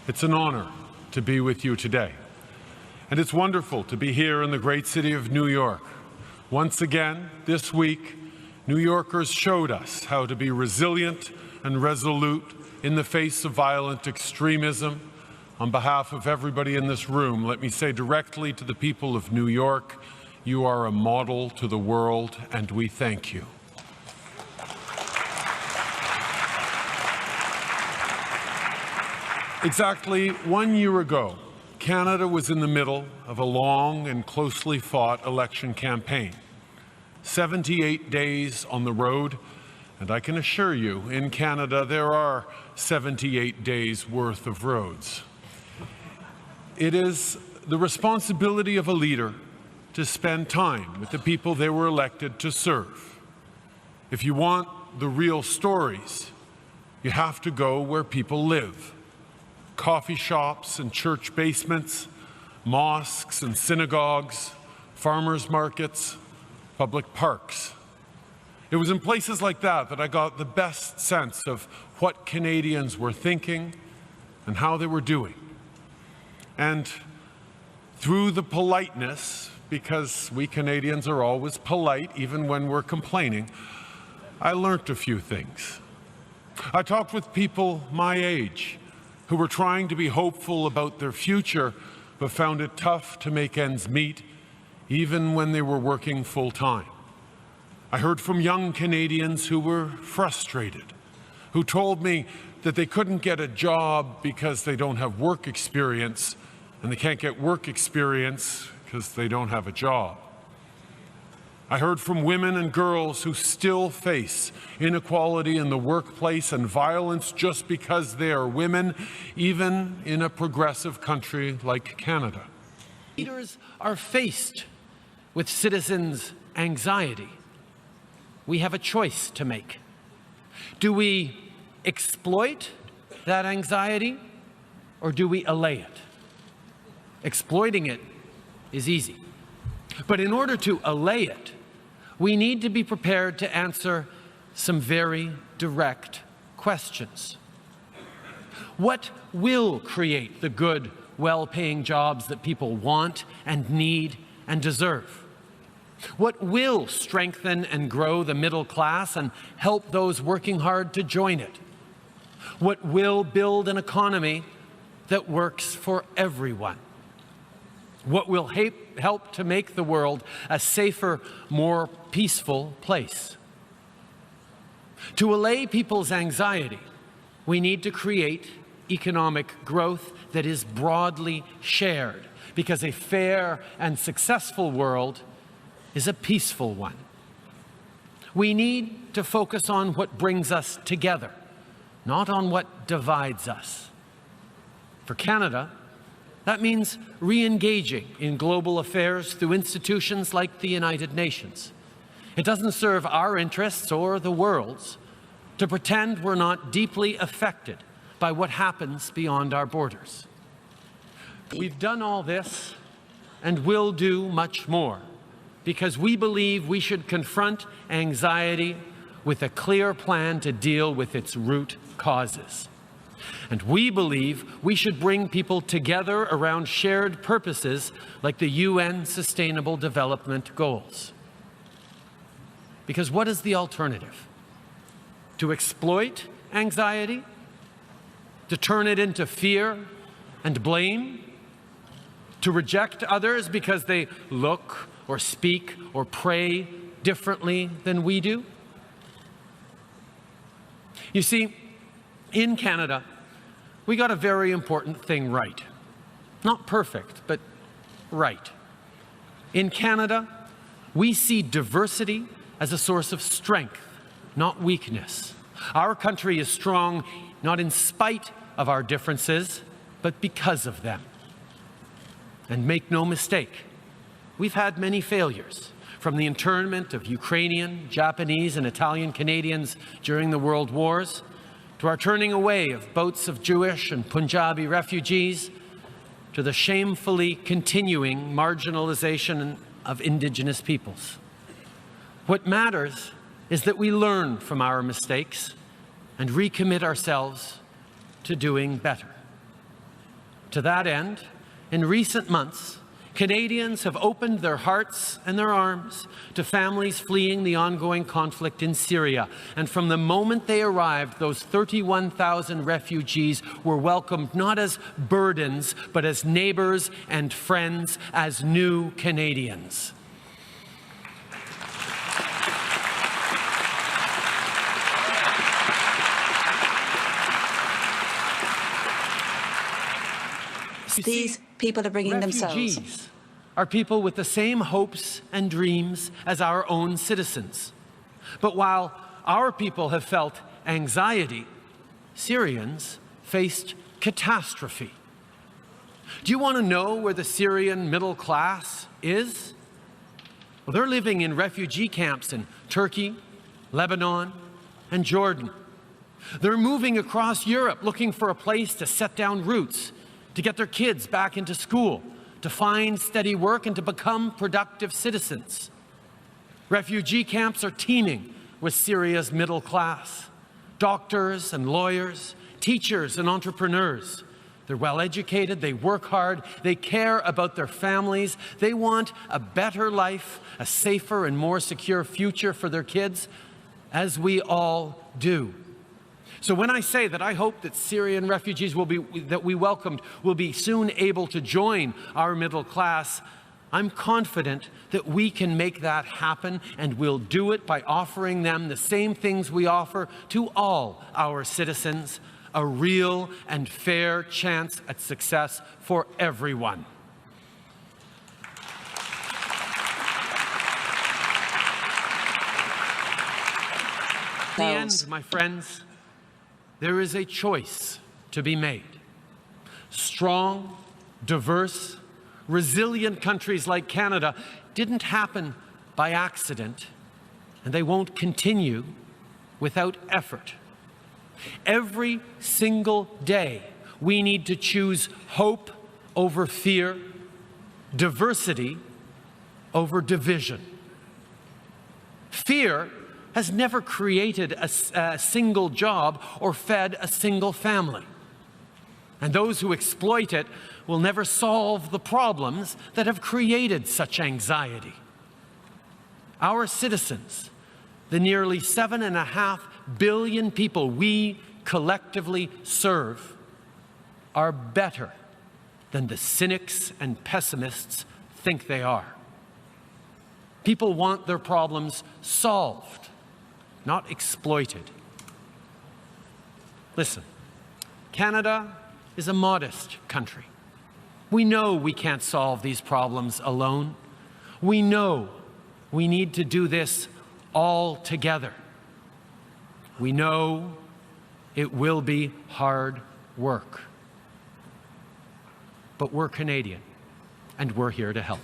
It's an honor to be with you today. And it's wonderful to be here in the great city of New York. Once again, this week, New Yorkers showed us how to be resilient and resolute in the face of violent extremism. On behalf of everybody in this room, let me say directly to the people of New York, you are a model to the world, and we thank you. Exactly 1 year ago, Canada was in the middle of a long and closely fought election campaign. 78 days on the road, and I can assure you, in Canada, there are 78 days worth of roads. It is the responsibility of a leader to spend time with the people they were elected to serve. If you want the real stories, you have to go where people live. Coffee shops and church basements, mosques and synagogues, farmers markets, public parks. It was in places like that that I got the best sense of what Canadians were thinking and how they were doing. And through the politeness, because we Canadians are always polite even when we're complaining, I learned a few things. I talked with people my age who were trying to be hopeful about their future but found it tough to make ends meet even when they were working full-time. I heard from young Canadians who were frustrated, who told me that they couldn't get a job because they don't have work experience, and they can't get work experience because they don't have a job. I heard from women and girls who still face inequality in the workplace and violence just because they are women, even in a progressive country like Canada. Leaders are faced with citizens' anxiety. We have a choice to make. Do we exploit that anxiety, or do we allay it? Exploiting it is easy. But in order to allay it, we need to be prepared to answer some very direct questions. What will create the good, well-paying jobs that people want and need and deserve? What will strengthen and grow the middle class and help those working hard to join it? What will build an economy that works for everyone? What will help to make the world a safer, more peaceful place? To allay people's anxiety, we need to create economic growth that is broadly shared, because a fair and successful world is a peaceful one. We need to focus on what brings us together, not on what divides us. For Canada, that means re-engaging in global affairs through institutions like the United Nations. It doesn't serve our interests or the world's to pretend we're not deeply affected by what happens beyond our borders. We've done all this and will do much more because we believe we should confront anxiety with a clear plan to deal with its root causes. And we believe we should bring people together around shared purposes like the UN Sustainable Development Goals. Because what is the alternative? To exploit anxiety? To turn it into fear and blame? To reject others because they look or speak or pray differently than we do? You see, in Canada, we got a very important thing right. Not perfect, but right. In Canada, we see diversity as a source of strength, not weakness. Our country is strong not in spite of our differences, but because of them. And make no mistake, we've had many failures, from the internment of Ukrainian, Japanese, and Italian Canadians during the World Wars, to our turning away of boats of Jewish and Punjabi refugees, to the shamefully continuing marginalization of Indigenous peoples. What matters is that we learn from our mistakes and recommit ourselves to doing better. To that end, in recent months, Canadians have opened their hearts and their arms to families fleeing the ongoing conflict in Syria. And from the moment they arrived, those 31,000 refugees were welcomed not as burdens, but as neighbors and friends, as new Canadians. These people are bringing themselves. Refugees are people with the same hopes and dreams as our own citizens. But while our people have felt anxiety, Syrians faced catastrophe. Do you want to know where the Syrian middle class is? Well, they're living in refugee camps in Turkey, Lebanon, and Jordan. They're moving across Europe looking for a place to set down roots, to get their kids back into school, to find steady work, and to become productive citizens. Refugee camps are teeming with Syria's middle class. Doctors and lawyers, teachers and entrepreneurs. They're well educated, they work hard, they care about their families, they want a better life, a safer and more secure future for their kids, as we all do. So when I say that I hope that Syrian refugees that we welcomed will be soon able to join our middle class, I'm confident that we can make that happen, and we'll do it by offering them the same things we offer to all our citizens, a real and fair chance at success for everyone. At the end, my friends, there is a choice to be made. Strong, diverse, resilient countries like Canada didn't happen by accident, and they won't continue without effort. Every single day, we need to choose hope over fear, diversity over division. Fear has never created a single job or fed a single family. And those who exploit it will never solve the problems that have created such anxiety. Our citizens, the nearly 7.5 billion people we collectively serve, are better than the cynics and pessimists think they are. People want their problems solved, not exploited. Listen, Canada is a modest country. We know we can't solve these problems alone. We know we need to do this all together. We know it will be hard work. But we're Canadian, and we're here to help.